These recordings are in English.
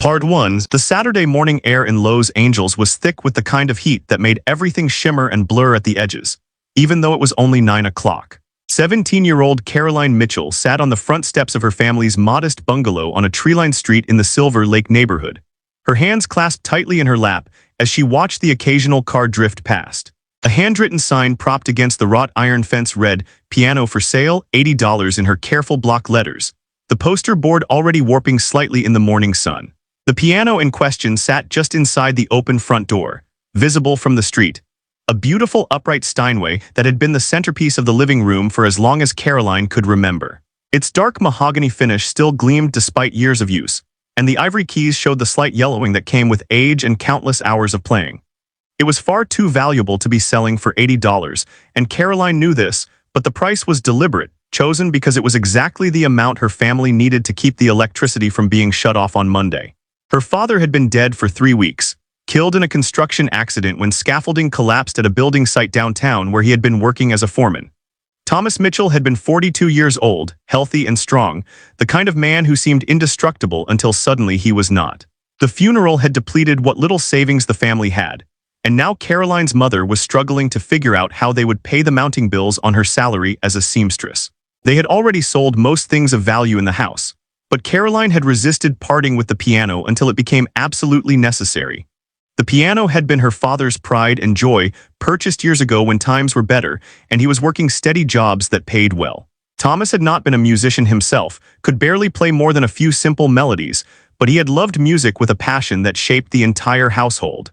Part 1. The Saturday morning air in Los Angeles was thick with the kind of heat that made everything shimmer and blur at the edges, even though it was only 9 o'clock. 17-year-old Caroline Mitchell sat on the front steps of her family's modest bungalow on a tree-lined street in the Silver Lake neighborhood, her hands clasped tightly in her lap as she watched the occasional car drift past. A handwritten sign propped against the wrought iron fence read, "Piano for sale, $80" in her careful block letters, the poster board already warping slightly in the morning sun. The piano in question sat just inside the open front door, visible from the street, a beautiful upright Steinway that had been the centerpiece of the living room for as long as Caroline could remember. Its dark mahogany finish still gleamed despite years of use, and the ivory keys showed the slight yellowing that came with age and countless hours of playing. It was far too valuable to be selling for $80, and Caroline knew this, but the price was deliberate, chosen because it was exactly the amount her family needed to keep the electricity from being shut off on Monday. Her father had been dead for 3 weeks, killed in a construction accident when scaffolding collapsed at a building site downtown where he had been working as a foreman. Thomas Mitchell had been 42 years old, healthy and strong, the kind of man who seemed indestructible until suddenly he was not. The funeral had depleted what little savings the family had, and now Caroline's mother was struggling to figure out how they would pay the mounting bills on her salary as a seamstress. They had already sold most things of value in the house, but Caroline had resisted parting with the piano until it became absolutely necessary. The piano had been her father's pride and joy, purchased years ago when times were better, and he was working steady jobs that paid well. Thomas had not been a musician himself, could barely play more than a few simple melodies, but he had loved music with a passion that shaped the entire household.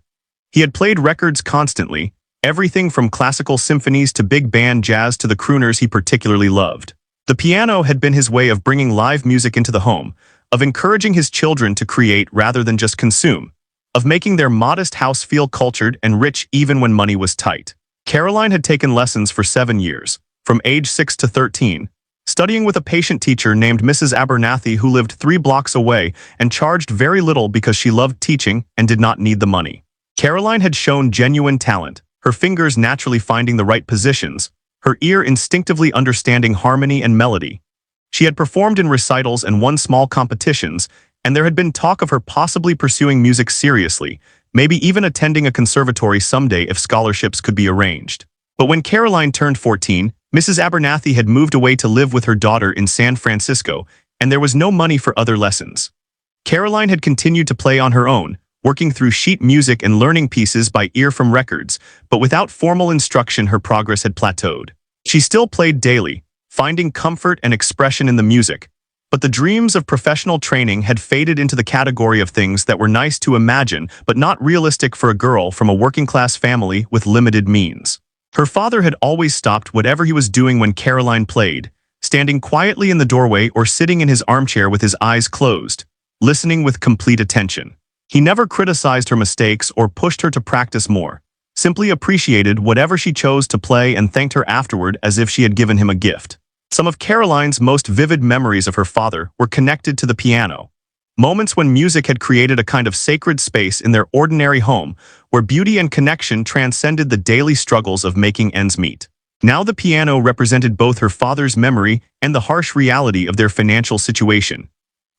He had played records constantly, everything from classical symphonies to big band jazz to the crooners he particularly loved. The piano had been his way of bringing live music into the home, of encouraging his children to create rather than just consume, of making their modest house feel cultured and rich even when money was tight. Caroline had taken lessons for 7 years, from age 6 to 13, studying with a patient teacher named Mrs. Abernathy who lived 3 blocks away and charged very little because she loved teaching and did not need the money. Caroline had shown genuine talent, her fingers naturally finding the right positions, her ear instinctively understanding harmony and melody. She had performed in recitals and won small competitions, and there had been talk of her possibly pursuing music seriously, maybe even attending a conservatory someday if scholarships could be arranged. But when Caroline turned 14, Mrs. Abernathy had moved away to live with her daughter in San Francisco, and there was no money for other lessons. Caroline had continued to play on her own, working through sheet music and learning pieces by ear from records, but without formal instruction her progress had plateaued. She still played daily, finding comfort and expression in the music, but the dreams of professional training had faded into the category of things that were nice to imagine but not realistic for a girl from a working-class family with limited means. Her father had always stopped whatever he was doing when Caroline played, standing quietly in the doorway or sitting in his armchair with his eyes closed, listening with complete attention. He never criticized her mistakes or pushed her to practice more, simply appreciated whatever she chose to play and thanked her afterward as if she had given him a gift. Some of Caroline's most vivid memories of her father were connected to the piano. Moments when music had created a kind of sacred space in their ordinary home, where beauty and connection transcended the daily struggles of making ends meet. Now the piano represented both her father's memory and the harsh reality of their financial situation.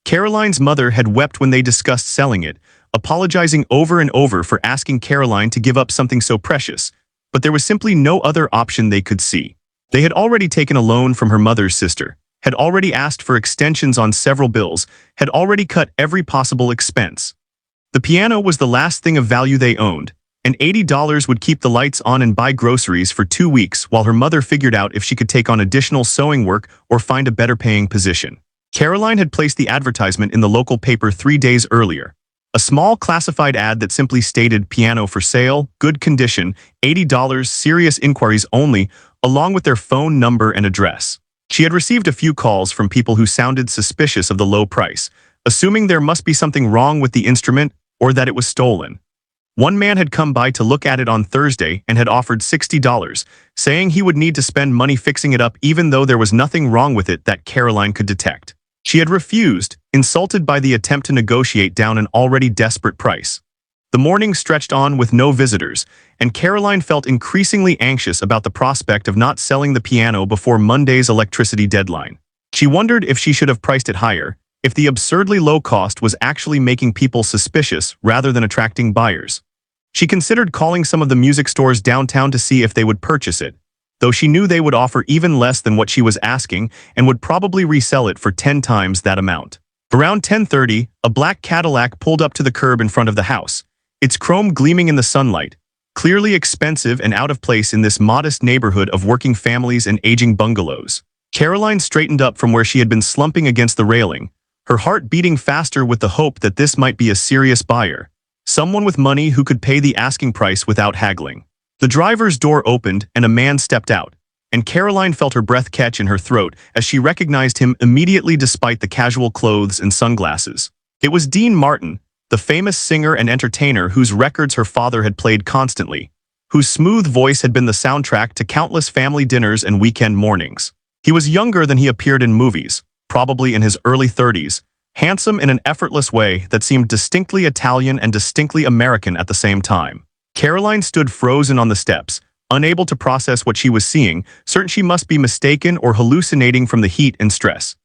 Caroline's mother had wept when they discussed selling it, apologizing over and over for asking Caroline to give up something so precious, but there was simply no other option they could see. They had already taken a loan from her mother's sister, had already asked for extensions on several bills, had already cut every possible expense. The piano was the last thing of value they owned, and $80 would keep the lights on and buy groceries for 2 weeks while her mother figured out if she could take on additional sewing work or find a better paying position. Caroline had placed the advertisement in the local paper 3 days earlier. A small classified ad that simply stated piano for sale, good condition, $80, serious inquiries only, along with their phone number and address. She had received a few calls from people who sounded suspicious of the low price, assuming there must be something wrong with the instrument or that it was stolen. One man had come by to look at it on Thursday and had offered $60, saying he would need to spend money fixing it up even though there was nothing wrong with it that Caroline could detect. She had refused, insulted by the attempt to negotiate down an already desperate price. The morning stretched on with no visitors, and Caroline felt increasingly anxious about the prospect of not selling the piano before Monday's electricity deadline. She wondered if she should have priced it higher, if the absurdly low cost was actually making people suspicious rather than attracting buyers. She considered calling some of the music stores downtown to see if they would purchase it, though she knew they would offer even less than what she was asking and would probably resell it for 10 times that amount. Around 10:30, a black Cadillac pulled up to the curb in front of the house, its chrome gleaming in the sunlight, clearly expensive and out of place in this modest neighborhood of working families and aging bungalows. Caroline straightened up from where she had been slumping against the railing, her heart beating faster with the hope that this might be a serious buyer, someone with money who could pay the asking price without haggling. The driver's door opened and a man stepped out, and Caroline felt her breath catch in her throat as she recognized him immediately despite the casual clothes and sunglasses. It was Dean Martin, the famous singer and entertainer whose records her father had played constantly, whose smooth voice had been the soundtrack to countless family dinners and weekend mornings. He was younger than he appeared in movies, probably in his early 30s, handsome in an effortless way that seemed distinctly Italian and distinctly American at the same time. Caroline stood frozen on the steps, unable to process what she was seeing, certain she must be mistaken or hallucinating from the heat and stress.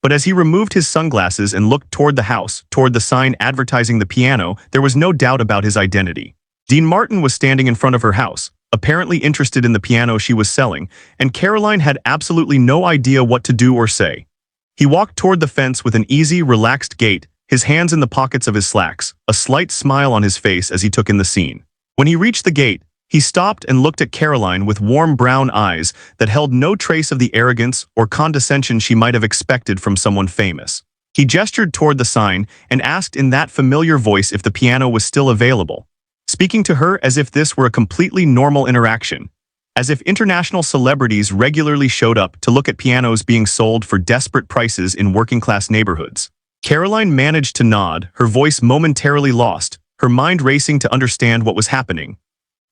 But as he removed his sunglasses and looked toward the house, toward the sign advertising the piano, there was no doubt about his identity. Dean Martin was standing in front of her house, apparently interested in the piano she was selling, and Caroline had absolutely no idea what to do or say. He walked toward the fence with an easy, relaxed gait, his hands in the pockets of his slacks, a slight smile on his face as he took in the scene. When he reached the gate, he stopped and looked at Caroline with warm brown eyes that held no trace of the arrogance or condescension she might have expected from someone famous. He gestured toward the sign and asked in that familiar voice if the piano was still available, speaking to her as if this were a completely normal interaction, as if international celebrities regularly showed up to look at pianos being sold for desperate prices in working-class neighborhoods. Caroline managed to nod, her voice momentarily lost, her mind racing to understand what was happening.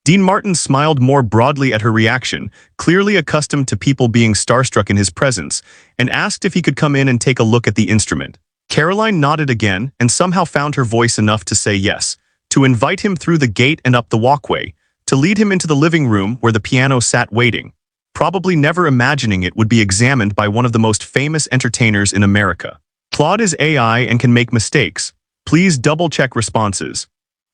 Dean Martin smiled more broadly at her reaction, clearly accustomed to people being starstruck in his presence, and asked if he could come in and take a look at the instrument. Caroline nodded again and somehow found her voice enough to say yes, to invite him through the gate and up the walkway, to lead him into the living room where the piano sat waiting, probably never imagining it would be examined by one of the most famous entertainers in America. Claude is AI and can make mistakes. Please double-check responses.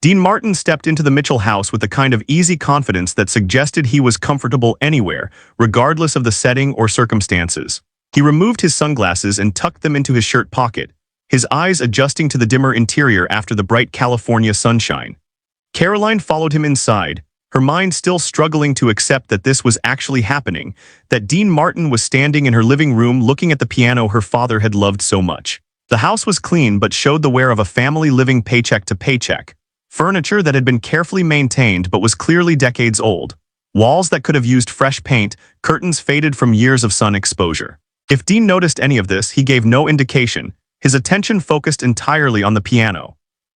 Dean Martin stepped into the Mitchell house with a kind of easy confidence that suggested he was comfortable anywhere, regardless of the setting or circumstances. He removed his sunglasses and tucked them into his shirt pocket, his eyes adjusting to the dimmer interior after the bright California sunshine. Caroline followed him inside, her mind still struggling to accept that this was actually happening, that Dean Martin was standing in her living room looking at the piano her father had loved so much. The house was clean but showed the wear of a family living paycheck to paycheck. Furniture that had been carefully maintained but was clearly decades old. Walls that could have used fresh paint, curtains faded from years of sun exposure. If Dean noticed any of this, he gave no indication, his attention focused entirely on the piano.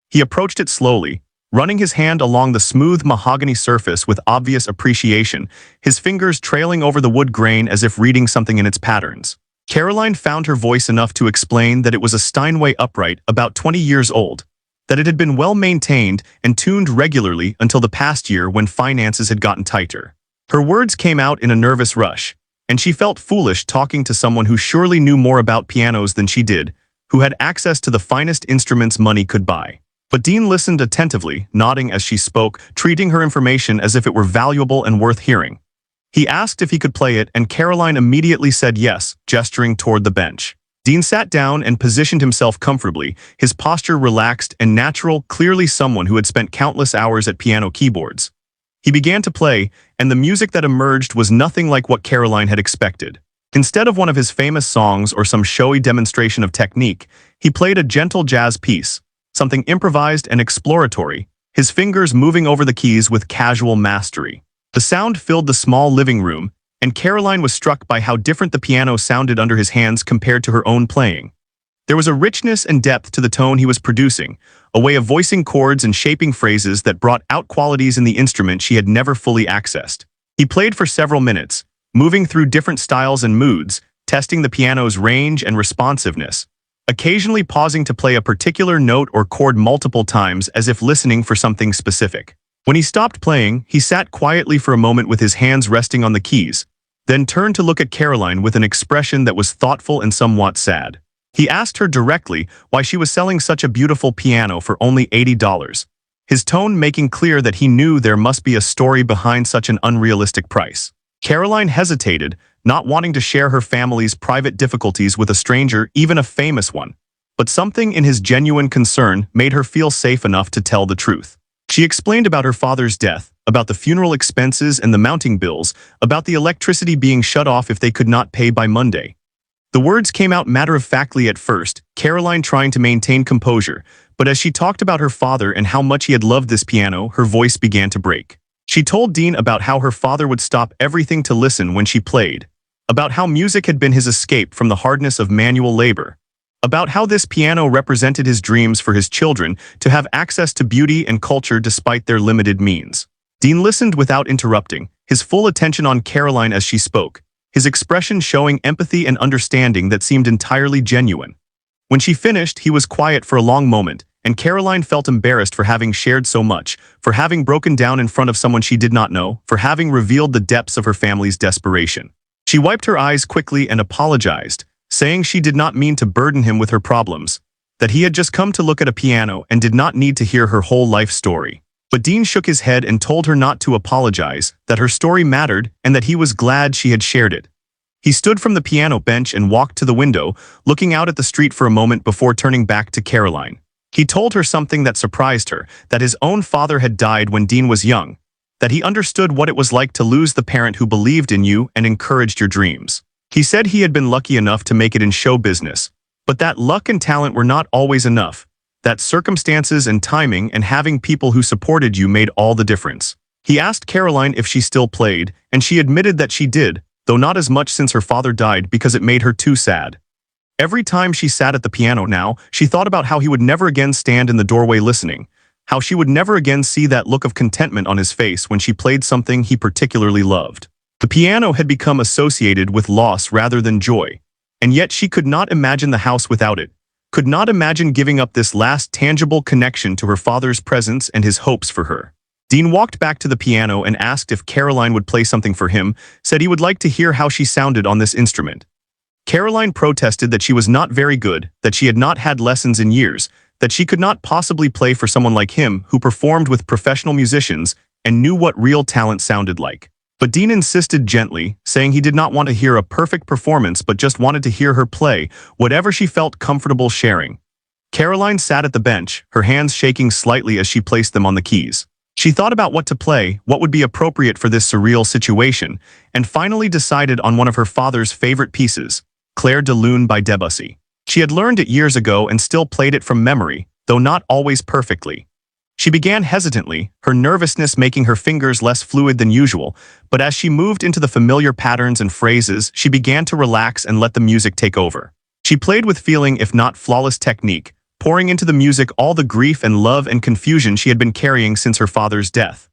He approached it slowly, running his hand along the smooth mahogany surface with obvious appreciation, his fingers trailing over the wood grain as if reading something in its patterns. Caroline found her voice enough to explain that it was a Steinway upright about 20 years old, that it had been well maintained and tuned regularly until the past year when finances had gotten tighter. Her words came out in a nervous rush, and she felt foolish talking to someone who surely knew more about pianos than she did, who had access to the finest instruments money could buy. But Dean listened attentively, nodding as she spoke, treating her information as if it were valuable and worth hearing. He asked if he could play it, and Caroline immediately said yes, gesturing toward the bench. Dean sat down and positioned himself comfortably, his posture relaxed and natural, clearly someone who had spent countless hours at piano keyboards. He began to play, and the music that emerged was nothing like what Caroline had expected. Instead of one of his famous songs or some showy demonstration of technique, he played a gentle jazz piece, something improvised and exploratory, his fingers moving over the keys with casual mastery. The sound filled the small living room, and Caroline was struck by how different the piano sounded under his hands compared to her own playing. There was a richness and depth to the tone he was producing, a way of voicing chords and shaping phrases that brought out qualities in the instrument she had never fully accessed. He played for several minutes, moving through different styles and moods, testing the piano's range and responsiveness, occasionally pausing to play a particular note or chord multiple times as if listening for something specific. When he stopped playing, he sat quietly for a moment with his hands resting on the keys, then turned to look at Caroline with an expression that was thoughtful and somewhat sad. He asked her directly why she was selling such a beautiful piano for only $80, his tone making clear that he knew there must be a story behind such an unrealistic price. Caroline hesitated, not wanting to share her family's private difficulties with a stranger, even a famous one. But something in his genuine concern made her feel safe enough to tell the truth. She explained about her father's death, about the funeral expenses and the mounting bills, about the electricity being shut off if they could not pay by Monday. The words came out matter-of-factly at first, Caroline trying to maintain composure, but as she talked about her father and how much he had loved this piano, her voice began to break. She told Dean about how her father would stop everything to listen when she played, about how music had been his escape from the hardness of manual labor, about how this piano represented his dreams for his children to have access to beauty and culture despite their limited means. Dean listened without interrupting, his full attention on Caroline as she spoke, his expression showing empathy and understanding that seemed entirely genuine. When she finished, he was quiet for a long moment, and Caroline felt embarrassed for having shared so much, for having broken down in front of someone she did not know, for having revealed the depths of her family's desperation. She wiped her eyes quickly and apologized, saying she did not mean to burden him with her problems, that he had just come to look at a piano and did not need to hear her whole life story. But Dean shook his head and told her not to apologize, that her story mattered and that he was glad she had shared it. He stood from the piano bench and walked to the window, looking out at the street for a moment before turning back to Caroline. He told her something that surprised her, that his own father had died when Dean was young, that he understood what it was like to lose the parent who believed in you and encouraged your dreams. He said he had been lucky enough to make it in show business, but that luck and talent were not always enough, that circumstances and timing and having people who supported you made all the difference. He asked Caroline if she still played, and she admitted that she did, though not as much since her father died because it made her too sad. Every time she sat at the piano now, she thought about how he would never again stand in the doorway listening, how she would never again see that look of contentment on his face when she played something he particularly loved. The piano had become associated with loss rather than joy, and yet she could not imagine the house without it, could not imagine giving up this last tangible connection to her father's presence and his hopes for her. Dean walked back to the piano and asked if Caroline would play something for him, said he would like to hear how she sounded on this instrument. Caroline protested that she was not very good, that she had not had lessons in years, that she could not possibly play for someone like him who performed with professional musicians and knew what real talent sounded like. But Dean insisted gently, saying he did not want to hear a perfect performance but just wanted to hear her play, whatever she felt comfortable sharing. Caroline sat at the bench, her hands shaking slightly as she placed them on the keys. She thought about what to play, what would be appropriate for this surreal situation, and finally decided on one of her father's favorite pieces, Clair de Lune by Debussy. She had learned it years ago and still played it from memory, though not always perfectly. She began hesitantly, her nervousness making her fingers less fluid than usual, but as she moved into the familiar patterns and phrases, she began to relax and let the music take over. She played with feeling, if not flawless technique, pouring into the music all the grief and love and confusion she had been carrying since her father's death.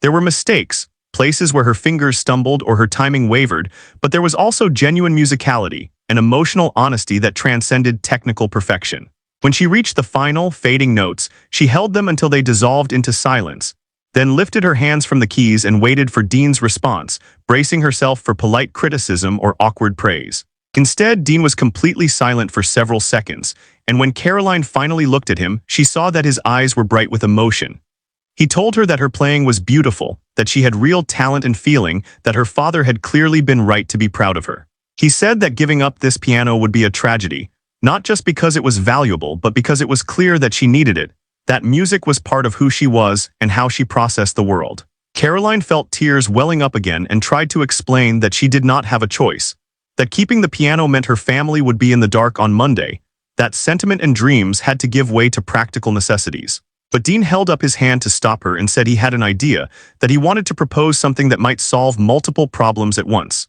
There were mistakes, places where her fingers stumbled or her timing wavered, but there was also genuine musicality, an emotional honesty that transcended technical perfection. When she reached the final, fading notes, she held them until they dissolved into silence, then lifted her hands from the keys and waited for Dean's response, bracing herself for polite criticism or awkward praise. Instead, Dean was completely silent for several seconds, and when Caroline finally looked at him, she saw that his eyes were bright with emotion. He told her that her playing was beautiful, that she had real talent and feeling, that her father had clearly been right to be proud of her. He said that giving up this piano would be a tragedy, not just because it was valuable, but because it was clear that she needed it, that music was part of who she was and how she processed the world. Caroline felt tears welling up again and tried to explain that she did not have a choice, that keeping the piano meant her family would be in the dark on Monday, that sentiment and dreams had to give way to practical necessities. But Dean held up his hand to stop her and said he had an idea, that he wanted to propose something that might solve multiple problems at once.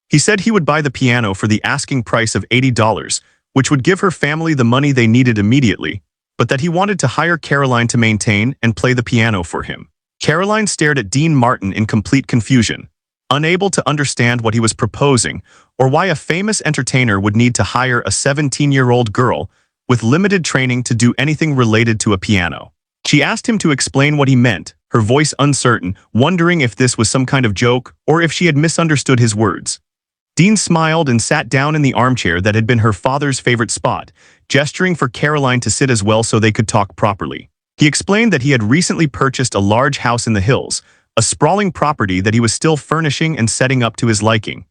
He said he would buy the piano for the asking price of $80, which would give her family the money they needed immediately, but that he wanted to hire Caroline to maintain and play the piano for him. Caroline stared at Dean Martin in complete confusion, unable to understand what he was proposing or why a famous entertainer would need to hire a 17-year-old girl with limited training to do anything related to a piano. She asked him to explain what he meant, her voice uncertain, wondering if this was some kind of joke or if she had misunderstood his words. Dean smiled and sat down in the armchair that had been her father's favorite spot, gesturing for Caroline to sit as well so they could talk properly. He explained that he had recently purchased a large house in the hills, a sprawling property that he was still furnishing and setting up to his liking.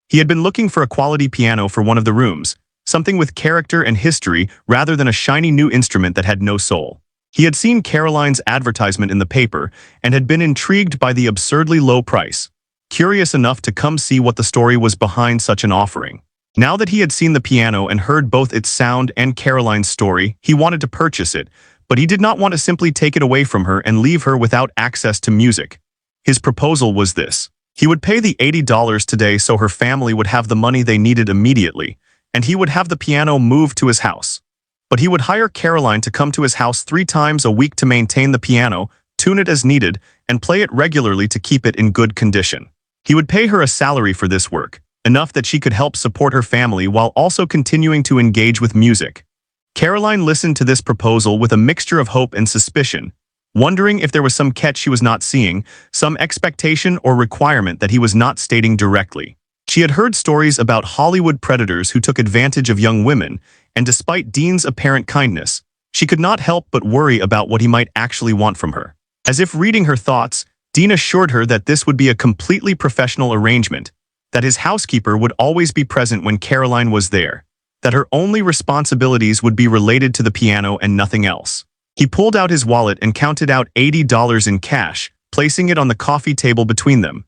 He had been looking for a quality piano for one of the rooms, something with character and history rather than a shiny new instrument that had no soul. He had seen Caroline's advertisement in the paper and had been intrigued by the absurdly low price, curious enough to come see what the story was behind such an offering. Now that he had seen the piano and heard both its sound and Caroline's story, he wanted to purchase it, but he did not want to simply take it away from her and leave her without access to music. His proposal was this. He would pay the $80 today so her family would have the money they needed immediately, and he would have the piano moved to his house. But he would hire Caroline to come to his house 3 times a week to maintain the piano, tune it as needed, and play it regularly to keep it in good condition. He would pay her a salary for this work, enough that she could help support her family while also continuing to engage with music. Caroline listened to this proposal with a mixture of hope and suspicion, wondering if there was some catch she was not seeing, some expectation or requirement that he was not stating directly. She had heard stories about Hollywood predators who took advantage of young women, and despite Dean's apparent kindness, she could not help but worry about what he might actually want from her. As if reading her thoughts, Dean assured her that this would be a completely professional arrangement, that his housekeeper would always be present when Caroline was there, that her only responsibilities would be related to the piano and nothing else. He pulled out his wallet and counted out $80 in cash, placing it on the coffee table between them.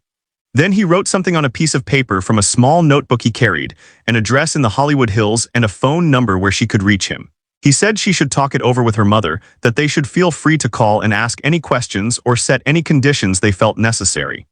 Then he wrote something on a piece of paper from a small notebook he carried, an address in the Hollywood Hills and a phone number where she could reach him. He said she should talk it over with her mother, that they should feel free to call and ask any questions or set any conditions they felt necessary.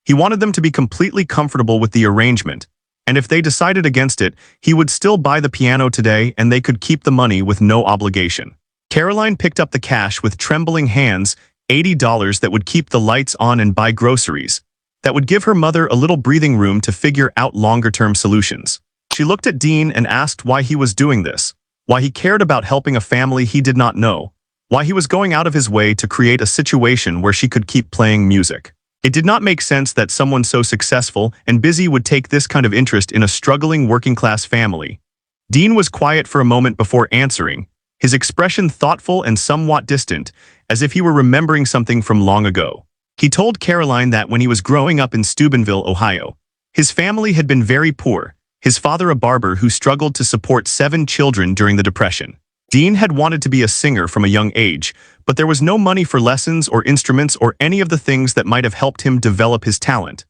He wanted them to be completely comfortable with the arrangement, and if they decided against it, he would still buy the piano today and they could keep the money with no obligation. Caroline picked up the cash with trembling hands, $80 that would keep the lights on and buy groceries, that would give her mother a little breathing room to figure out longer-term solutions. She looked at Dean and asked why he was doing this, why he cared about helping a family he did not know, why he was going out of his way to create a situation where she could keep playing music. It did not make sense that someone so successful and busy would take this kind of interest in a struggling working-class family. Dean was quiet for a moment before answering, his expression thoughtful and somewhat distant, as if he were remembering something from long ago. He told Caroline that when he was growing up in Steubenville, Ohio, his family had been very poor, his father a barber who struggled to support 7 children during the Depression. Dean had wanted to be a singer from a young age, but there was no money for lessons or instruments or any of the things that might have helped him develop his talent.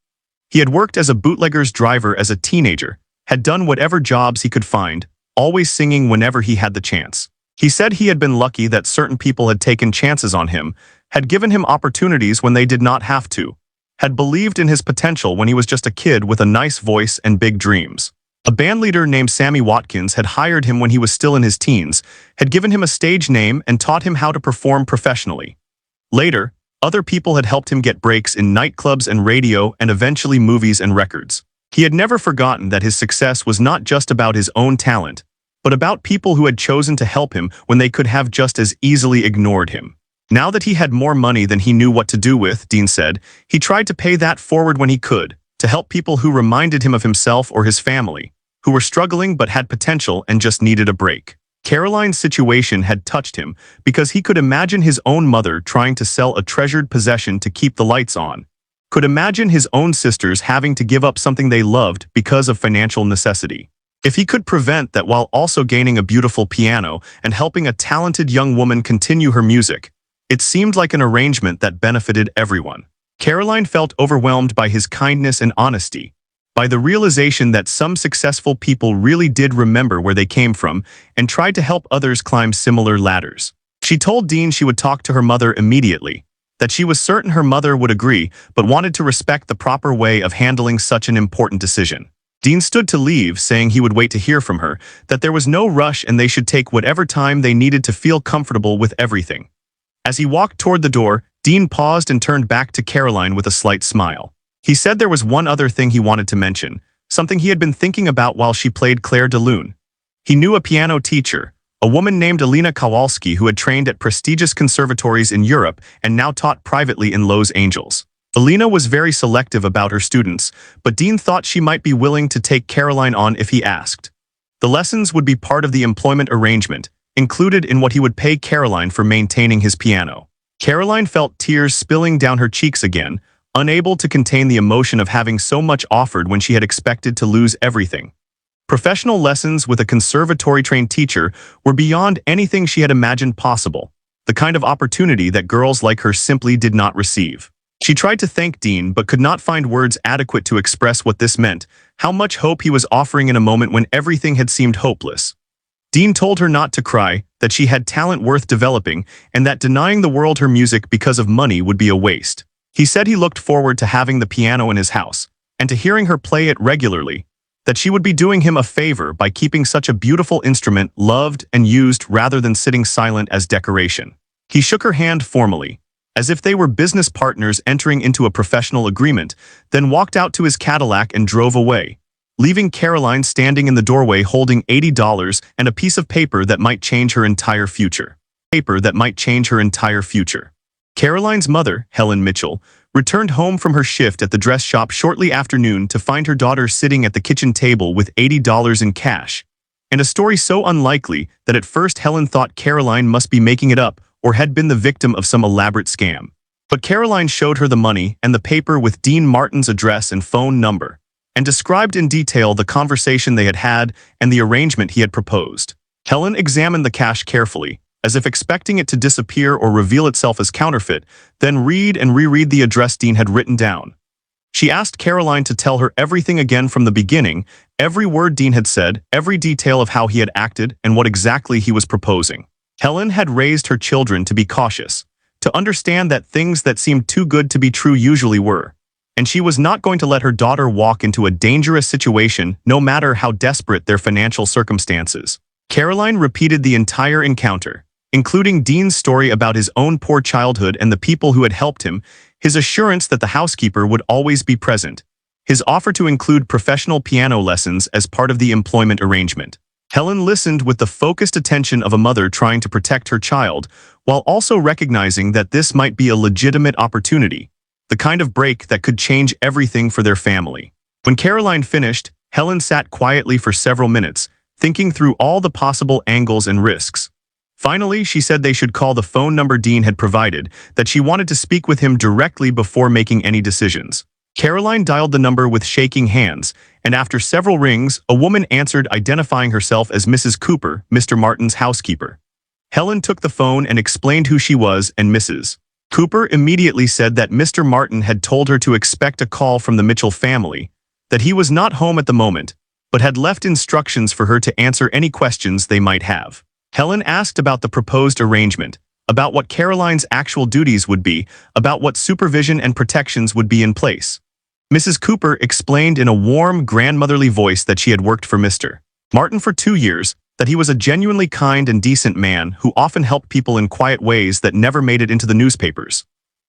He had worked as a bootlegger's driver as a teenager, had done whatever jobs he could find, always singing whenever he had the chance. He said he had been lucky that certain people had taken chances on him, had given him opportunities when they did not have to, had believed in his potential when he was just a kid with a nice voice and big dreams. A bandleader named Sammy Watkins had hired him when he was still in his teens, had given him a stage name and taught him how to perform professionally. Later, other people had helped him get breaks in nightclubs and radio and eventually movies and records. He had never forgotten that his success was not just about his own talent, but about people who had chosen to help him when they could have just as easily ignored him. Now that he had more money than he knew what to do with, Dean said, he tried to pay that forward when he could, to help people who reminded him of himself or his family, who were struggling but had potential and just needed a break. Caroline's situation had touched him because he could imagine his own mother trying to sell a treasured possession to keep the lights on, could imagine his own sisters having to give up something they loved because of financial necessity. If he could prevent that while also gaining a beautiful piano and helping a talented young woman continue her music, it seemed like an arrangement that benefited everyone. Caroline felt overwhelmed by his kindness and honesty, by the realization that some successful people really did remember where they came from and tried to help others climb similar ladders. She told Dean she would talk to her mother immediately, that she was certain her mother would agree but wanted to respect the proper way of handling such an important decision. Dean stood to leave, saying he would wait to hear from her, that there was no rush and they should take whatever time they needed to feel comfortable with everything. As he walked toward the door, Dean paused and turned back to Caroline with a slight smile. He said there was one other thing he wanted to mention, something he had been thinking about while she played Claire de Lune. He knew a piano teacher, a woman named Alina Kowalski who had trained at prestigious conservatories in Europe and now taught privately in Los Angeles. Alina was very selective about her students, but Dean thought she might be willing to take Caroline on if he asked. The lessons would be part of the employment arrangement, included in what he would pay Caroline for maintaining his piano. Caroline felt tears spilling down her cheeks again, unable to contain the emotion of having so much offered when she had expected to lose everything. Professional lessons with a conservatory-trained teacher were beyond anything she had imagined possible, the kind of opportunity that girls like her simply did not receive. She tried to thank Dean but could not find words adequate to express what this meant, how much hope he was offering in a moment when everything had seemed hopeless. Dean told her not to cry, that she had talent worth developing, and that denying the world her music because of money would be a waste. He said he looked forward to having the piano in his house, and to hearing her play it regularly, that she would be doing him a favor by keeping such a beautiful instrument loved and used rather than sitting silent as decoration. He shook her hand formally, as if they were business partners entering into a professional agreement, then walked out to his Cadillac and drove away, leaving Caroline standing in the doorway holding $80 and a piece of paper that might change her entire future. Caroline's mother, Helen Mitchell, returned home from her shift at the dress shop shortly after noon to find her daughter sitting at the kitchen table with $80 in cash, and a story so unlikely that at first Helen thought Caroline must be making it up or had been the victim of some elaborate scam. But Caroline showed her the money and the paper with Dean Martin's address and phone number, and described in detail the conversation they had had and the arrangement he had proposed. Helen examined the cash carefully, as if expecting it to disappear or reveal itself as counterfeit, then read and reread the address Dean had written down. She asked Caroline to tell her everything again from the beginning, every word Dean had said, every detail of how he had acted, and what exactly he was proposing. Helen had raised her children to be cautious, to understand that things that seemed too good to be true usually were, and she was not going to let her daughter walk into a dangerous situation no matter how desperate their financial circumstances. Caroline repeated the entire encounter, including Dean's story about his own poor childhood and the people who had helped him, his assurance that the housekeeper would always be present, his offer to include professional piano lessons as part of the employment arrangement. Helen listened with the focused attention of a mother trying to protect her child, while also recognizing that this might be a legitimate opportunity, the kind of break that could change everything for their family. When Caroline finished, Helen sat quietly for several minutes, thinking through all the possible angles and risks. Finally, she said they should call the phone number Dean had provided, that she wanted to speak with him directly before making any decisions. Caroline dialed the number with shaking hands, and after several rings, a woman answered identifying herself as Mrs. Cooper, Mr. Martin's housekeeper. Helen took the phone and explained who she was, and Mrs. Cooper immediately said that Mr. Martin had told her to expect a call from the Mitchell family, that he was not home at the moment, but had left instructions for her to answer any questions they might have. Helen asked about the proposed arrangement, about what Caroline's actual duties would be, about what supervision and protections would be in place. Mrs. Cooper explained in a warm, grandmotherly voice that she had worked for Mr. Martin for 2 years, that he was a genuinely kind and decent man who often helped people in quiet ways that never made it into the newspapers.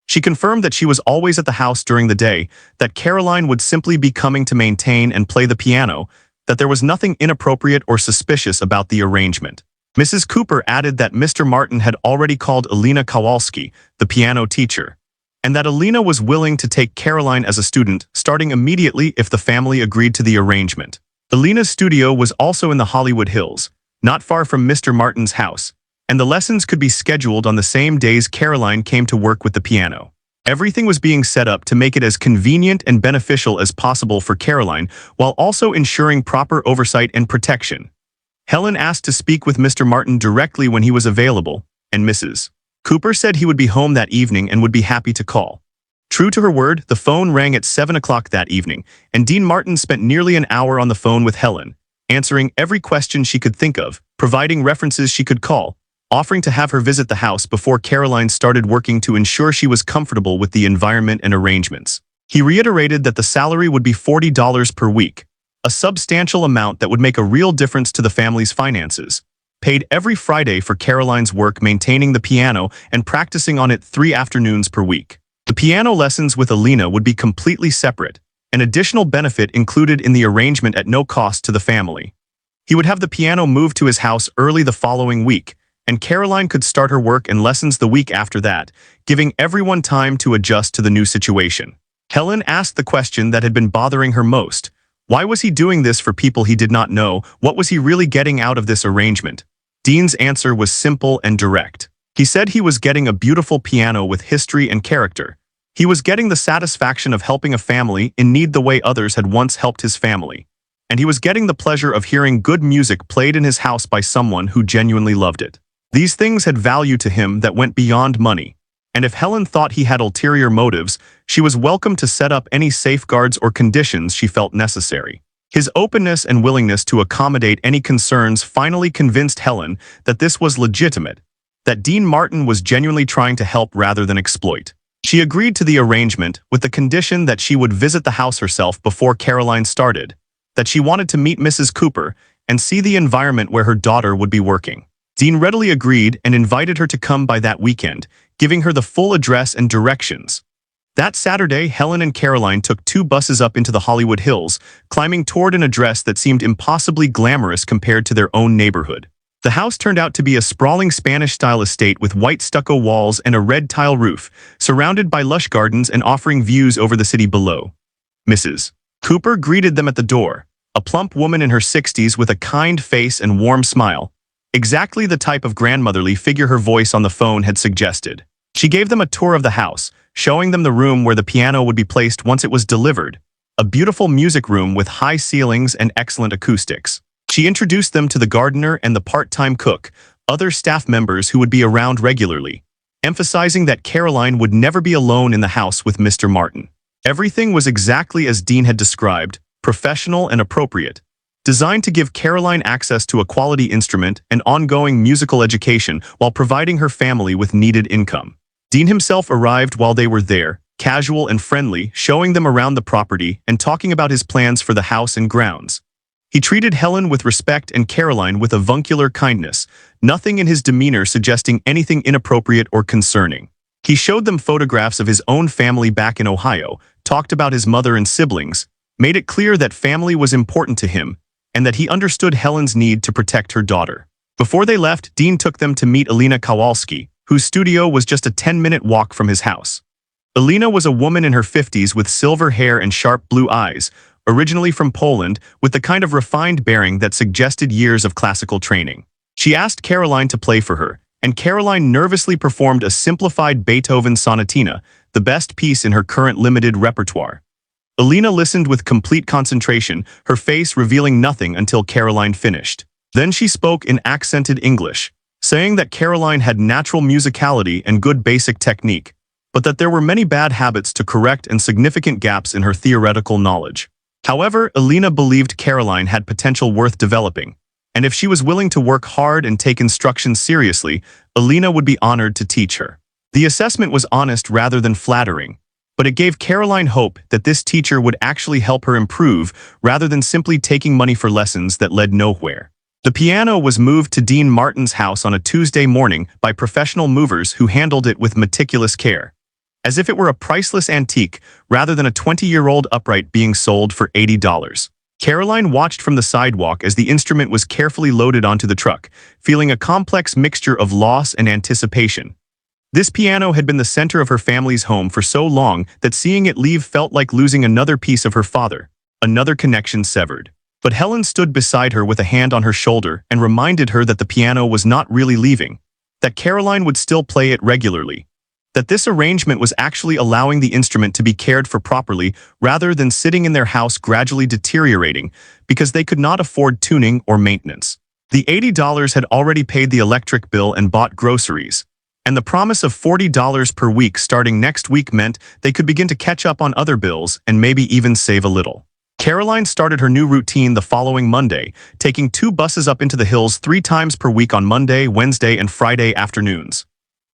She confirmed that she was always at the house during the day, that Caroline would simply be coming to maintain and play the piano, that there was nothing inappropriate or suspicious about the arrangement. Mrs. Cooper added that Mr. Martin had already called Alina Kowalski, the piano teacher, and that Alina was willing to take Caroline as a student, starting immediately if the family agreed to the arrangement. Alina's studio was also in the Hollywood Hills, not far from Mr. Martin's house, and the lessons could be scheduled on the same days Caroline came to work with the piano. Everything was being set up to make it as convenient and beneficial as possible for Caroline, while also ensuring proper oversight and protection. Helen asked to speak with Mr. Martin directly when he was available, and Mrs. Cooper said he would be home that evening and would be happy to call. True to her word, the phone rang at 7 o'clock that evening, and Dean Martin spent nearly an hour on the phone with Helen, answering every question she could think of, providing references she could call, offering to have her visit the house before Caroline started working to ensure she was comfortable with the environment and arrangements. He reiterated that the salary would be $40 per week, a substantial amount that would make a real difference to the family's finances, paid every Friday for Caroline's work maintaining the piano and practicing on it 3 afternoons per week. The piano lessons with Alina would be completely separate, an additional benefit included in the arrangement at no cost to the family. He would have the piano moved to his house early the following week, and Caroline could start her work and lessons the week after that, giving everyone time to adjust to the new situation. Helen asked the question that had been bothering her most. Why was he doing this for people he did not know? What was he really getting out of this arrangement? Dean's answer was simple and direct. He said he was getting a beautiful piano with history and character. He was getting the satisfaction of helping a family in need the way others had once helped his family. And he was getting the pleasure of hearing good music played in his house by someone who genuinely loved it. These things had value to him that went beyond money. And if Helen thought he had ulterior motives, she was welcome to set up any safeguards or conditions she felt necessary. His openness and willingness to accommodate any concerns finally convinced Helen that this was legitimate, that Dean Martin was genuinely trying to help rather than exploit. She agreed to the arrangement with the condition that she would visit the house herself before Caroline started, that she wanted to meet Mrs. Cooper and see the environment where her daughter would be working. Dean readily agreed and invited her to come by that weekend, giving her the full address and directions. That Saturday, Helen and Caroline took 2 buses up into the Hollywood Hills, climbing toward an address that seemed impossibly glamorous compared to their own neighborhood. The house turned out to be a sprawling Spanish-style estate with white stucco walls and a red tile roof, surrounded by lush gardens and offering views over the city below. Mrs. Cooper greeted them at the door, a plump woman in her 60s with a kind face and warm smile, exactly the type of grandmotherly figure her voice on the phone had suggested. She gave them a tour of the house, showing them the room where the piano would be placed once it was delivered, a beautiful music room with high ceilings and excellent acoustics. She introduced them to the gardener and the part-time cook, other staff members who would be around regularly, emphasizing that Caroline would never be alone in the house with Mr. Martin. Everything was exactly as Dean had described, professional and appropriate, designed to give Caroline access to a quality instrument and ongoing musical education while providing her family with needed income. Dean himself arrived while they were there, casual and friendly, showing them around the property and talking about his plans for the house and grounds. He treated Helen with respect and Caroline with avuncular kindness, nothing in his demeanor suggesting anything inappropriate or concerning. He showed them photographs of his own family back in Ohio, talked about his mother and siblings, made it clear that family was important to him, and that he understood Helen's need to protect her daughter. Before they left, Dean took them to meet Alina Kowalski, whose studio was just a 10-minute walk from his house. Alina was a woman in her 50s with silver hair and sharp blue eyes, originally from Poland, with the kind of refined bearing that suggested years of classical training. She asked Caroline to play for her, and Caroline nervously performed a simplified Beethoven sonatina, the best piece in her current limited repertoire. Alina listened with complete concentration, her face revealing nothing until Caroline finished. Then she spoke in accented English, saying that Caroline had natural musicality and good basic technique, but that there were many bad habits to correct and significant gaps in her theoretical knowledge. However, Alina believed Caroline had potential worth developing, and if she was willing to work hard and take instruction seriously, Alina would be honored to teach her. The assessment was honest rather than flattering, but it gave Caroline hope that this teacher would actually help her improve rather than simply taking money for lessons that led nowhere. The piano was moved to Dean Martin's house on a Tuesday morning by professional movers who handled it with meticulous care, as if it were a priceless antique rather than a 20-year-old upright being sold for $80. Caroline watched from the sidewalk as the instrument was carefully loaded onto the truck, feeling a complex mixture of loss and anticipation. This piano had been the center of her family's home for so long that seeing it leave felt like losing another piece of her father, another connection severed. But Helen stood beside her with a hand on her shoulder and reminded her that the piano was not really leaving, that Caroline would still play it regularly, that this arrangement was actually allowing the instrument to be cared for properly rather than sitting in their house gradually deteriorating because they could not afford tuning or maintenance. The $80 had already paid the electric bill and bought groceries, and the promise of $40 per week starting next week meant they could begin to catch up on other bills and maybe even save a little. Caroline started her new routine the following Monday, taking 2 buses up into the hills 3 times per week on Monday, Wednesday, and Friday afternoons.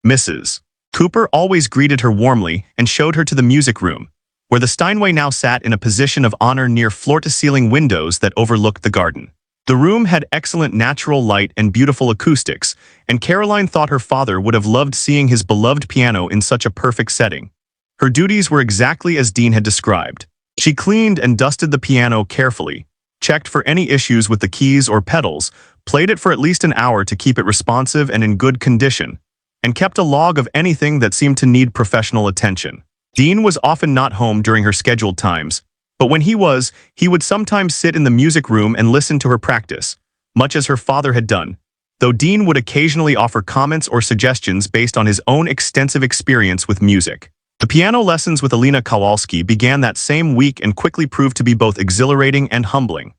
Mrs. Cooper always greeted her warmly and showed her to the music room, where the Steinway now sat in a position of honor near floor-to-ceiling windows that overlooked the garden. The room had excellent natural light and beautiful acoustics, and Caroline thought her father would have loved seeing his beloved piano in such a perfect setting. Her duties were exactly as Dean had described. She cleaned and dusted the piano carefully, checked for any issues with the keys or pedals, played it for at least an hour to keep it responsive and in good condition, and kept a log of anything that seemed to need professional attention. Dean was often not home during her scheduled times, but when he was, he would sometimes sit in the music room and listen to her practice, much as her father had done, though Dean would occasionally offer comments or suggestions based on his own extensive experience with music. The piano lessons with Alina Kowalski began that same week and quickly proved to be both exhilarating and humbling.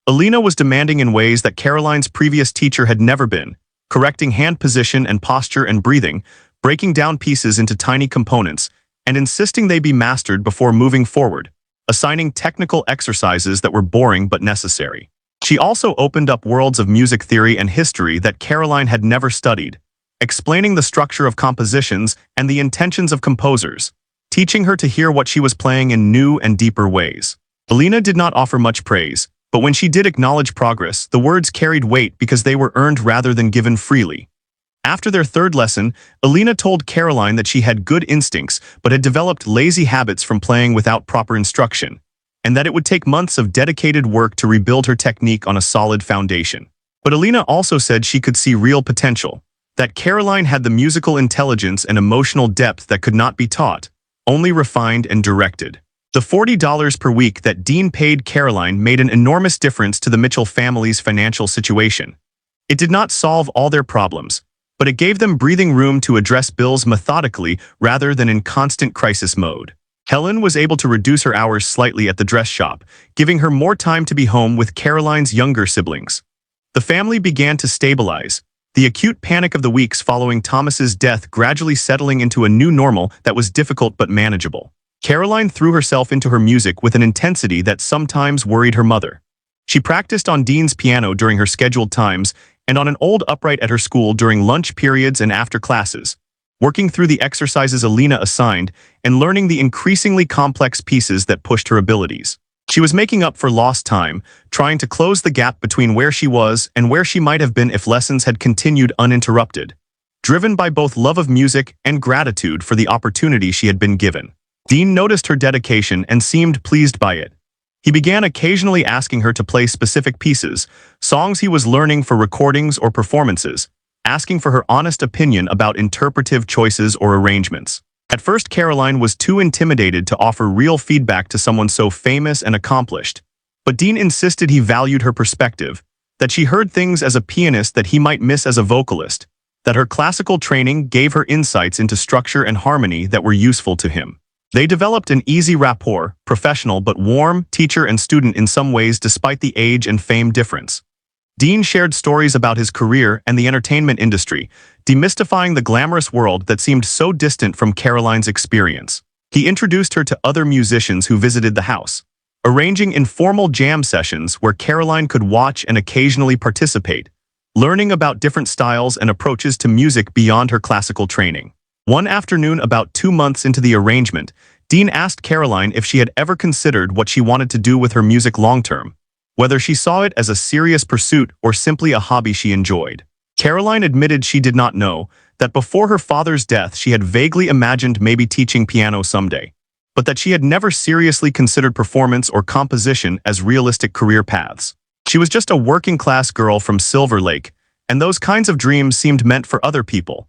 Alina was demanding in ways that Caroline's previous teacher had never been, correcting hand position and posture and breathing, breaking down pieces into tiny components, and insisting they be mastered before moving forward, assigning technical exercises that were boring but necessary. She also opened up worlds of music theory and history that Caroline had never studied, explaining the structure of compositions and the intentions of composers, teaching her to hear what she was playing in new and deeper ways. Alina did not offer much praise, but when she did acknowledge progress, the words carried weight because they were earned rather than given freely. After their third lesson, Alina told Caroline that she had good instincts but had developed lazy habits from playing without proper instruction, and that it would take months of dedicated work to rebuild her technique on a solid foundation. But Alina also said she could see real potential, that Caroline had the musical intelligence and emotional depth that could not be taught, only refined and directed. The $40 per week that Dean paid Caroline made an enormous difference to the Mitchell family's financial situation. It did not solve all their problems, but it gave them breathing room to address bills methodically rather than in constant crisis mode. Helen was able to reduce her hours slightly at the dress shop, giving her more time to be home with Caroline's younger siblings. The family began to stabilize, the acute panic of the weeks following Thomas's death gradually settling into a new normal that was difficult but manageable. Caroline threw herself into her music with an intensity that sometimes worried her mother. She practiced on Dean's piano during her scheduled times and on an old upright at her school during lunch periods and after classes, working through the exercises Alina assigned and learning the increasingly complex pieces that pushed her abilities. She was making up for lost time, trying to close the gap between where she was and where she might have been if lessons had continued uninterrupted, driven by both love of music and gratitude for the opportunity she had been given. Dean noticed her dedication and seemed pleased by it. He began occasionally asking her to play specific pieces, songs he was learning for recordings or performances, asking for her honest opinion about interpretive choices or arrangements. At first, Caroline was too intimidated to offer real feedback to someone so famous and accomplished, but Dean insisted he valued her perspective, that she heard things as a pianist that he might miss as a vocalist, that her classical training gave her insights into structure and harmony that were useful to him. They developed an easy rapport, professional but warm, teacher and student in some ways despite the age and fame difference. Dean shared stories about his career and the entertainment industry, demystifying the glamorous world that seemed so distant from Caroline's experience. He introduced her to other musicians who visited the house, arranging informal jam sessions where Caroline could watch and occasionally participate, learning about different styles and approaches to music beyond her classical training. One afternoon about 2 months into the arrangement, Dean asked Caroline if she had ever considered what she wanted to do with her music long-term, whether she saw it as a serious pursuit or simply a hobby she enjoyed. Caroline admitted she did not know, that before her father's death she had vaguely imagined maybe teaching piano someday, but that she had never seriously considered performance or composition as realistic career paths. She was just a working-class girl from Silver Lake, and those kinds of dreams seemed meant for other people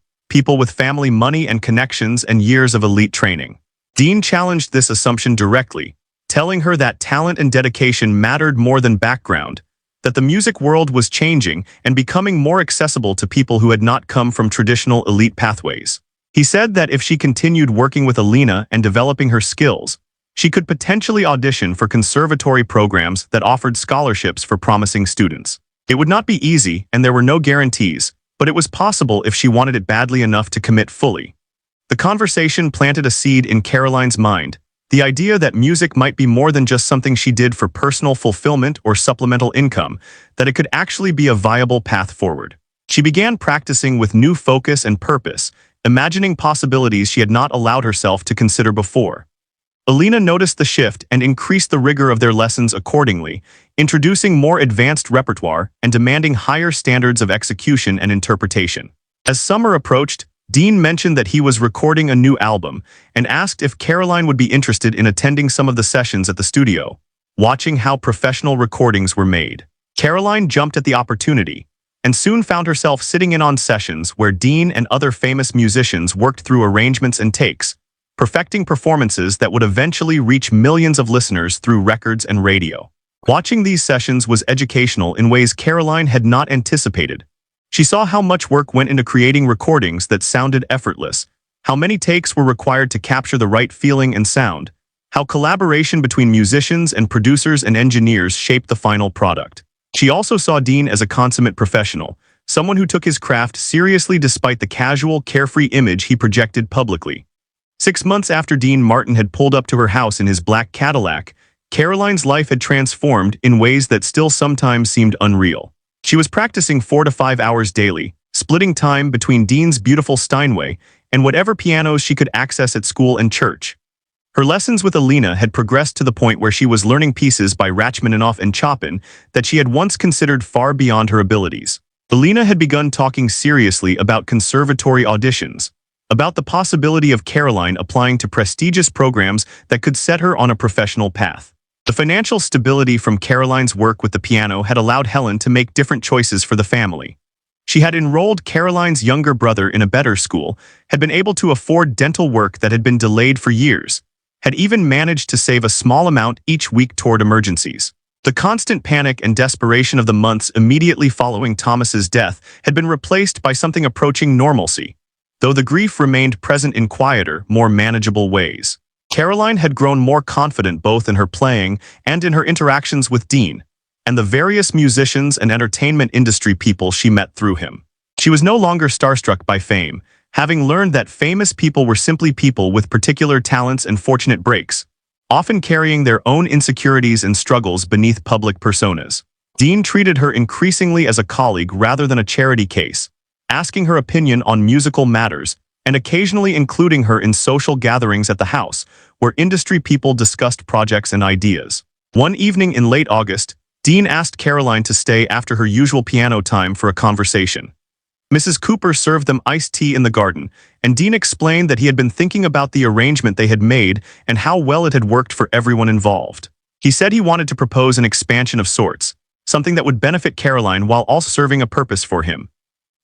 with family money and connections and years of elite training. Dean challenged this assumption directly, telling her that talent and dedication mattered more than background, that the music world was changing and becoming more accessible to people who had not come from traditional elite pathways. He said that if she continued working with Alina and developing her skills, she could potentially audition for conservatory programs that offered scholarships for promising students. It would not be easy and there were no guarantees, but it was possible if she wanted it badly enough to commit fully. The conversation planted a seed in Caroline's mind, the idea that music might be more than just something she did for personal fulfillment or supplemental income, that it could actually be a viable path forward. She began practicing with new focus and purpose, imagining possibilities she had not allowed herself to consider before. Alina noticed the shift and increased the rigor of their lessons accordingly, introducing more advanced repertoire and demanding higher standards of execution and interpretation. As summer approached, Dean mentioned that he was recording a new album and asked if Caroline would be interested in attending some of the sessions at the studio, watching how professional recordings were made. Caroline jumped at the opportunity, and soon found herself sitting in on sessions where Dean and other famous musicians worked through arrangements and takes, perfecting performances that would eventually reach millions of listeners through records and radio. Watching these sessions was educational in ways Caroline had not anticipated. She saw how much work went into creating recordings that sounded effortless, how many takes were required to capture the right feeling and sound, how collaboration between musicians and producers and engineers shaped the final product. She also saw Dean as a consummate professional, someone who took his craft seriously despite the casual, carefree image he projected publicly. 6 months after Dean Martin had pulled up to her house in his black Cadillac, Caroline's life had transformed in ways that still sometimes seemed unreal. She was practicing 4 to 5 hours daily, splitting time between Dean's beautiful Steinway and whatever pianos she could access at school and church. Her lessons with Alina had progressed to the point where she was learning pieces by Rachmaninoff and Chopin that she had once considered far beyond her abilities. Alina had begun talking seriously about conservatory auditions, about the possibility of Caroline applying to prestigious programs that could set her on a professional path. The financial stability from Caroline's work with the piano had allowed Helen to make different choices for the family. She had enrolled Caroline's younger brother in a better school, had been able to afford dental work that had been delayed for years, had even managed to save a small amount each week toward emergencies. The constant panic and desperation of the months immediately following Thomas's death had been replaced by something approaching normalcy, though the grief remained present in quieter, more manageable ways. Caroline had grown more confident both in her playing and in her interactions with Dean, and the various musicians and entertainment industry people she met through him. She was no longer starstruck by fame, having learned that famous people were simply people with particular talents and fortunate breaks, often carrying their own insecurities and struggles beneath public personas. Dean treated her increasingly as a colleague rather than a charity case, asking her opinion on musical matters and occasionally including her in social gatherings at the house, where industry people discussed projects and ideas. One evening in late August, Dean asked Caroline to stay after her usual piano time for a conversation. Mrs. Cooper served them iced tea in the garden, and Dean explained that he had been thinking about the arrangement they had made and how well it had worked for everyone involved. He said he wanted to propose an expansion of sorts, something that would benefit Caroline while also serving a purpose for him.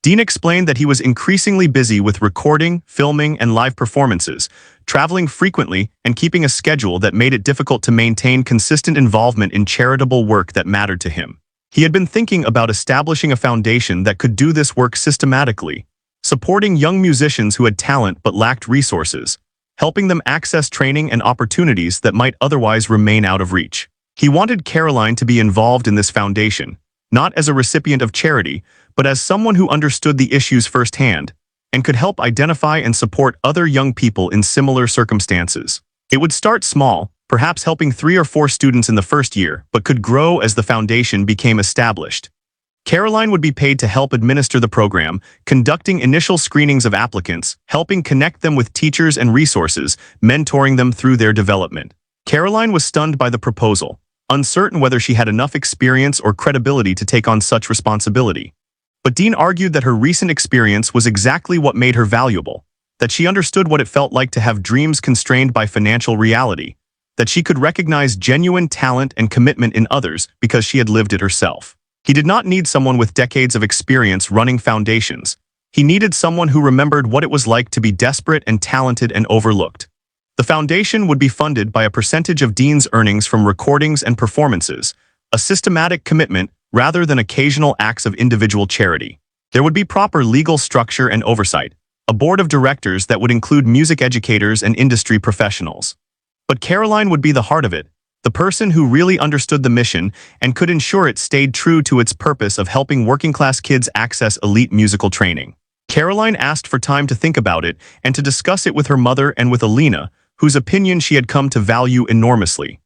Dean explained that he was increasingly busy with recording, filming, and live performances, traveling frequently and keeping a schedule that made it difficult to maintain consistent involvement in charitable work that mattered to him. He had been thinking about establishing a foundation that could do this work systematically, supporting young musicians who had talent but lacked resources, helping them access training and opportunities that might otherwise remain out of reach. He wanted Caroline to be involved in this foundation, not as a recipient of charity, but as someone who understood the issues firsthand and could help identify and support other young people in similar circumstances. It would start small, perhaps helping 3 or 4 students in the first year, but could grow as the foundation became established. Caroline would be paid to help administer the program, conducting initial screenings of applicants, helping connect them with teachers and resources, mentoring them through their development. Caroline was stunned by the proposal, uncertain whether she had enough experience or credibility to take on such responsibility. But Dean argued that her recent experience was exactly what made her valuable, that she understood what it felt like to have dreams constrained by financial reality, that she could recognize genuine talent and commitment in others because she had lived it herself. He did not need someone with decades of experience running foundations. He needed someone who remembered what it was like to be desperate and talented and overlooked. The foundation would be funded by a percentage of Dean's earnings from recordings and performances, a systematic commitment rather than occasional acts of individual charity. There would be proper legal structure and oversight, a board of directors that would include music educators and industry professionals. But Caroline would be the heart of it, the person who really understood the mission and could ensure it stayed true to its purpose of helping working-class kids access elite musical training. Caroline asked for time to think about it and to discuss it with her mother and with Alina, whose opinion she had come to value enormously.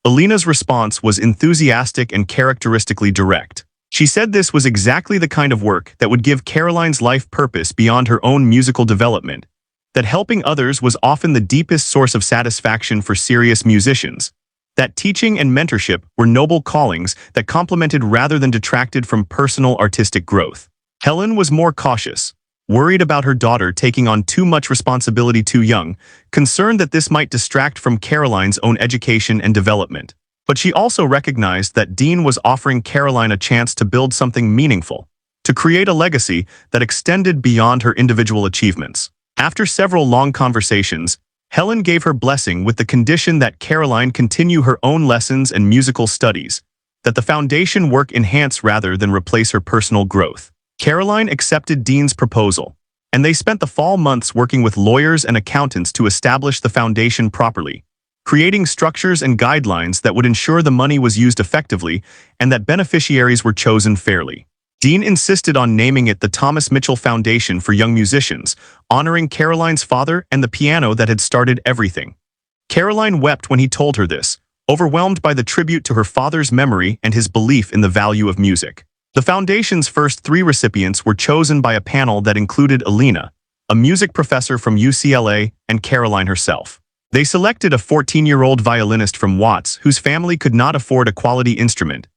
Alina's response was enthusiastic and characteristically direct. She said this was exactly the kind of work that would give Caroline's life purpose beyond her own musical development, that helping others was often the deepest source of satisfaction for serious musicians, that teaching and mentorship were noble callings that complemented rather than detracted from personal artistic growth. Helen was more cautious, worried about her daughter taking on too much responsibility too young, concerned that this might distract from Caroline's own education and development. But she also recognized that Dean was offering Caroline a chance to build something meaningful, to create a legacy that extended beyond her individual achievements. After several long conversations, Helen gave her blessing with the condition that Caroline continue her own lessons and musical studies, that the foundation work enhance rather than replace her personal growth. Caroline accepted Dean's proposal, and they spent the fall months working with lawyers and accountants to establish the foundation properly, creating structures and guidelines that would ensure the money was used effectively and that beneficiaries were chosen fairly. Dean insisted on naming it the Thomas Mitchell Foundation for Young Musicians, honoring Caroline's father and the piano that had started everything. Caroline wept when he told her this, overwhelmed by the tribute to her father's memory and his belief in the value of music. The foundation's first 3 recipients were chosen by a panel that included Alina, a music professor from UCLA, and Caroline herself. They selected a 14-year-old violinist from Watts whose family could not afford a quality instrument,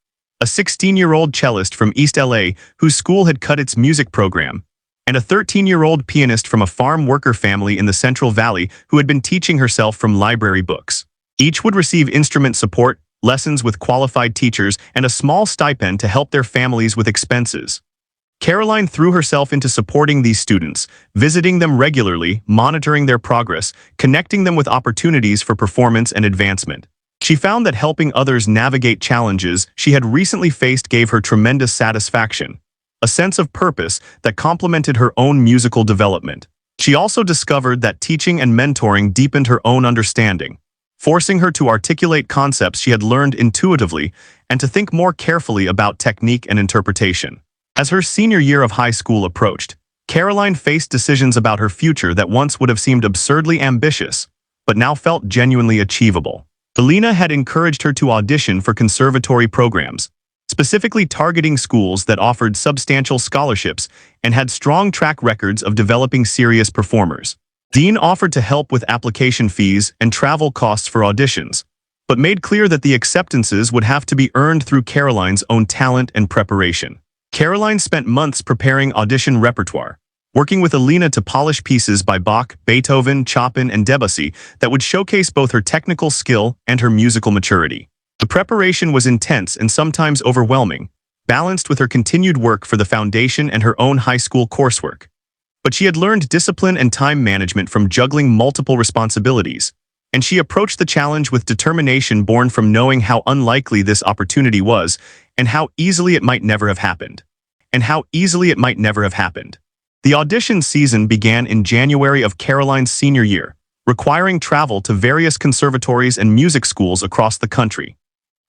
a 16-year-old cellist from East LA whose school had cut its music program, and a 13-year-old pianist from a farm worker family in the Central Valley who had been teaching herself from library books. Each would receive instrument support, lessons with qualified teachers, and a small stipend to help their families with expenses. Caroline threw herself into supporting these students, visiting them regularly, monitoring their progress, connecting them with opportunities for performance and advancement. She found that helping others navigate challenges she had recently faced gave her tremendous satisfaction, a sense of purpose that complemented her own musical development. She also discovered that teaching and mentoring deepened her own understanding, forcing her to articulate concepts she had learned intuitively and to think more carefully about technique and interpretation. As her senior year of high school approached, Caroline faced decisions about her future that once would have seemed absurdly ambitious, but now felt genuinely achievable. Alina had encouraged her to audition for conservatory programs, specifically targeting schools that offered substantial scholarships and had strong track records of developing serious performers. Dean offered to help with application fees and travel costs for auditions, but made clear that the acceptances would have to be earned through Caroline's own talent and preparation. Caroline spent months preparing audition repertoire, working with Alina to polish pieces by Bach, Beethoven, Chopin, and Debussy that would showcase both her technical skill and her musical maturity. The preparation was intense and sometimes overwhelming, balanced with her continued work for the foundation and her own high school coursework. But she had learned discipline and time management from juggling multiple responsibilities, and she approached the challenge with determination born from knowing how unlikely this opportunity was and how easily it might never have happened. The audition season began in January of Caroline's senior year, requiring travel to various conservatories and music schools across the country.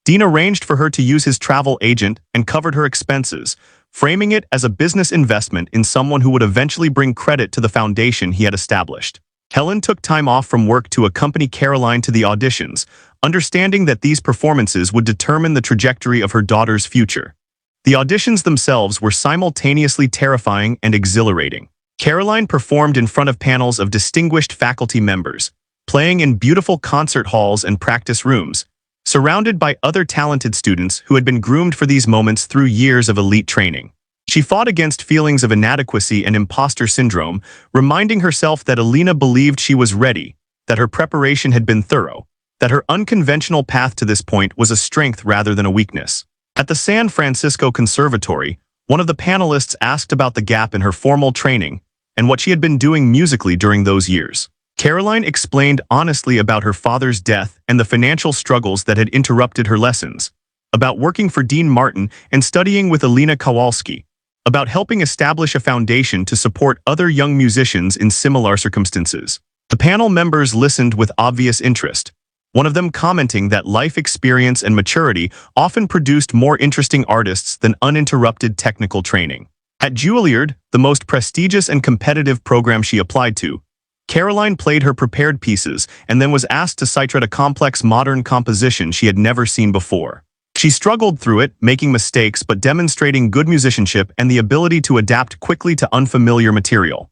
Dean arranged for her to use his travel agent and covered her expenses, framing it as a business investment in someone who would eventually bring credit to the foundation he had established. Helen took time off from work to accompany Caroline to the auditions, understanding that these performances would determine the trajectory of her daughter's future. The auditions themselves were simultaneously terrifying and exhilarating. Caroline performed in front of panels of distinguished faculty members, playing in beautiful concert halls and practice rooms, surrounded by other talented students who had been groomed for these moments through years of elite training. She fought against feelings of inadequacy and imposter syndrome, reminding herself that Alina believed she was ready, that her preparation had been thorough, that her unconventional path to this point was a strength rather than a weakness. At the San Francisco Conservatory, one of the panelists asked about the gap in her formal training and what she had been doing musically during those years. Caroline explained honestly about her father's death and the financial struggles that had interrupted her lessons, about working for Dean Martin and studying with Alina Kowalski, about helping establish a foundation to support other young musicians in similar circumstances. The panel members listened with obvious interest, one of them commenting that life experience and maturity often produced more interesting artists than uninterrupted technical training. At Juilliard, the most prestigious and competitive program she applied to, Caroline played her prepared pieces and then was asked to sight-read a complex modern composition she had never seen before. She struggled through it, making mistakes but demonstrating good musicianship and the ability to adapt quickly to unfamiliar material.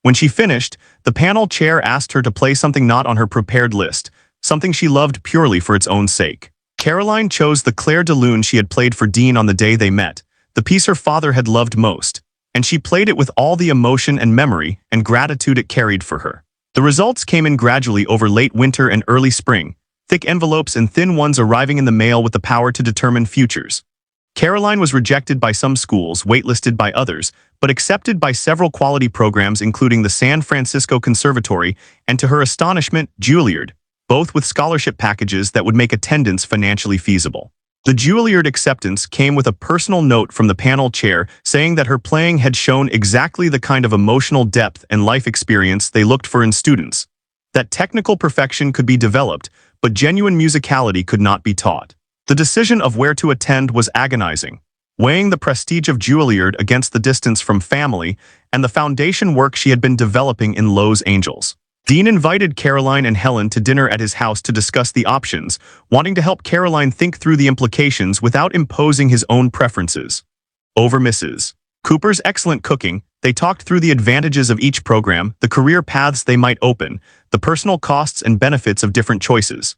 When she finished, the panel chair asked her to play something not on her prepared list, something she loved purely for its own sake. Caroline chose the Clair de Lune she had played for Dean on the day they met, the piece her father had loved most, and she played it with all the emotion and memory and gratitude it carried for her. The results came in gradually over late winter and early spring, thick envelopes and thin ones arriving in the mail with the power to determine futures. Caroline was rejected by some schools, waitlisted by others, but accepted by several quality programs including the San Francisco Conservatory and, to her astonishment, Juilliard, both with scholarship packages that would make attendance financially feasible. The Juilliard acceptance came with a personal note from the panel chair saying that her playing had shown exactly the kind of emotional depth and life experience they looked for in students, that technical perfection could be developed, but genuine musicality could not be taught. The decision of where to attend was agonizing, weighing the prestige of Juilliard against the distance from family and the foundation work she had been developing in Los Angeles. Dean invited Caroline and Helen to dinner at his house to discuss the options, wanting to help Caroline think through the implications without imposing his own preferences. Over Mrs. Cooper's excellent cooking, they talked through the advantages of each program, the career paths they might open, the personal costs and benefits of different choices.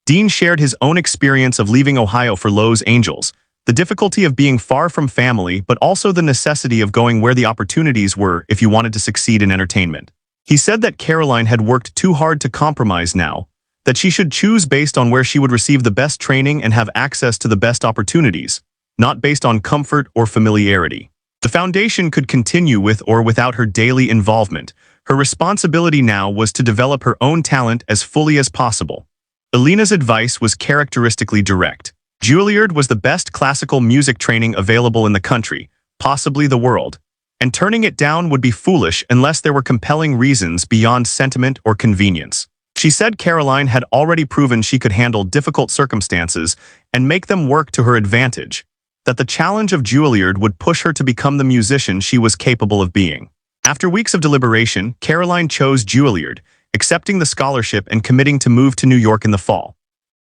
Dean shared his own experience of leaving Ohio for Los Angeles, the difficulty of being far from family, but also the necessity of going where the opportunities were if you wanted to succeed in entertainment. He said that Caroline had worked too hard to compromise now, that she should choose based on where she would receive the best training and have access to the best opportunities, not based on comfort or familiarity. The foundation could continue with or without her daily involvement. Her responsibility now was to develop her own talent as fully as possible. Elena's advice was characteristically direct. Juilliard was the best classical music training available in the country, possibly the world, and turning it down would be foolish unless there were compelling reasons beyond sentiment or convenience. She said Caroline had already proven she could handle difficult circumstances and make them work to her advantage, that the challenge of Juilliard would push her to become the musician she was capable of being. After weeks of deliberation, Caroline chose Juilliard, accepting the scholarship and committing to move to New York in the fall.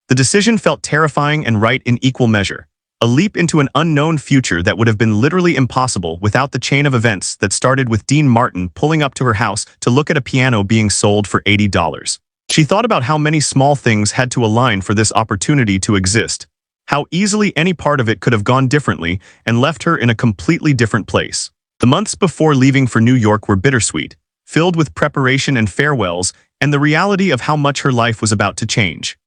The decision felt terrifying and right in equal measure, a leap into an unknown future that would have been literally impossible without the chain of events that started with Dean Martin pulling up to her house to look at a piano being sold for $80. She thought about how many small things had to align for this opportunity to exist, how easily any part of it could have gone differently and left her in a completely different place. The months before leaving for New York were bittersweet, filled with preparation and farewells and the reality of how much her life was about to change.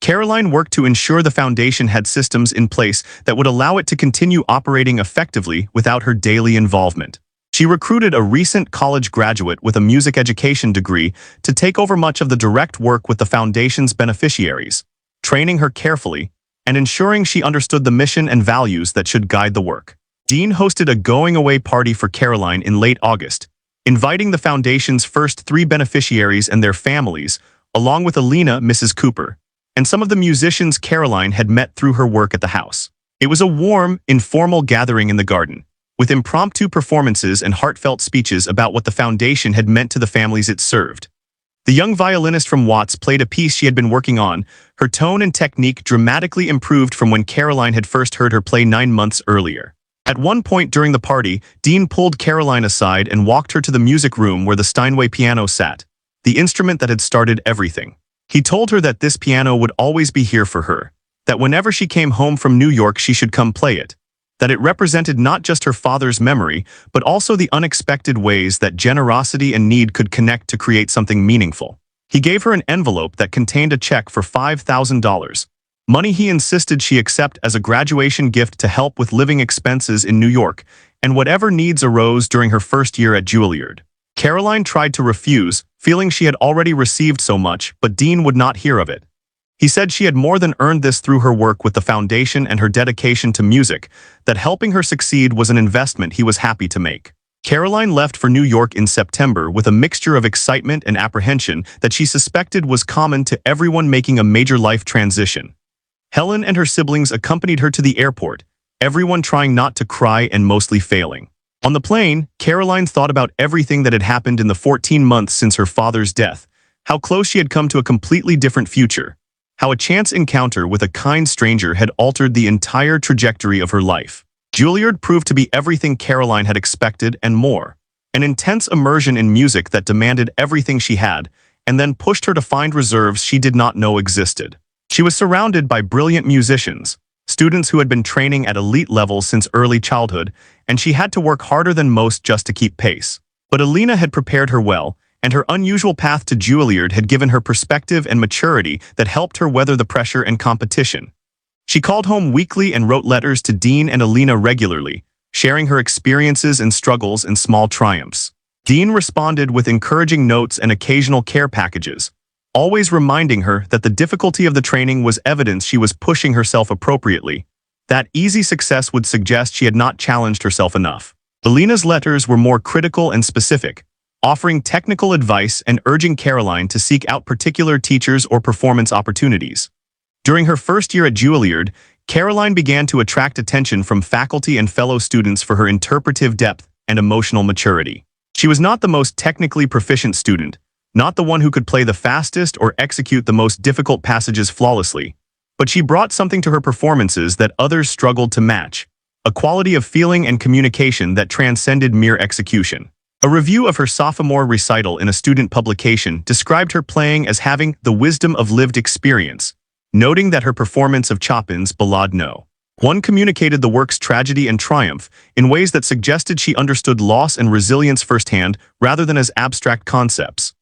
Caroline worked to ensure the foundation had systems in place that would allow it to continue operating effectively without her daily involvement. She recruited a recent college graduate with a music education degree to take over much of the direct work with the foundation's beneficiaries, training her carefully and ensuring she understood the mission and values that should guide the work. Dean hosted a going-away party for Caroline in late August, inviting the foundation's first 3 beneficiaries and their families, along with Elena, Mrs. Cooper, and some of the musicians Caroline had met through her work at the house. It was a warm, informal gathering in the garden, with impromptu performances and heartfelt speeches about what the foundation had meant to the families it served. The young violinist from Watts played a piece she had been working on, her tone and technique dramatically improved from when Caroline had first heard her play 9 months earlier. At one point during the party, Dean pulled Caroline aside and walked her to the music room where the Steinway piano sat, the instrument that had started everything. He told her that this piano would always be here for her, that whenever she came home from New York she should come play it, that it represented not just her father's memory, but also the unexpected ways that generosity and need could connect to create something meaningful. He gave her an envelope that contained a check for $5,000, money he insisted she accept as a graduation gift to help with living expenses in New York and whatever needs arose during her first year at Juilliard. Caroline tried to refuse, feeling she had already received so much, but Dean would not hear of it. He said she had more than earned this through her work with the foundation and her dedication to music, that helping her succeed was an investment he was happy to make. Caroline left for New York in September with a mixture of excitement and apprehension that she suspected was common to everyone making a major life transition. Helen and her siblings accompanied her to the airport, everyone trying not to cry and mostly failing. On the plane, Caroline thought about everything that had happened in the 14 months since her father's death, how close she had come to a completely different future, how a chance encounter with a kind stranger had altered the entire trajectory of her life. Juilliard proved to be everything Caroline had expected and more, an intense immersion in music that demanded everything she had, and then pushed her to find reserves she did not know existed. She was surrounded by brilliant musicians, students who had been training at elite levels since early childhood, and she had to work harder than most just to keep pace. But Elena had prepared her well, and her unusual path to Juilliard had given her perspective and maturity that helped her weather the pressure and competition. She called home weekly and wrote letters to Dean and Alina regularly, sharing her experiences and struggles and small triumphs. Dean responded with encouraging notes and occasional care packages, always reminding her that the difficulty of the training was evidence she was pushing herself appropriately. That easy success would suggest she had not challenged herself enough. Alina's letters were more critical and specific, offering technical advice and urging Caroline to seek out particular teachers or performance opportunities. During her first year at Juilliard, Caroline began to attract attention from faculty and fellow students for her interpretive depth and emotional maturity. She was not the most technically proficient student, not the one who could play the fastest or execute the most difficult passages flawlessly, but she brought something to her performances that others struggled to match, a quality of feeling and communication that transcended mere execution. A review of her sophomore recital in a student publication described her playing as having the wisdom of lived experience, noting that her performance of Chopin's Ballade No. 1 communicated the work's tragedy and triumph in ways that suggested she understood loss and resilience firsthand rather than as abstract concepts.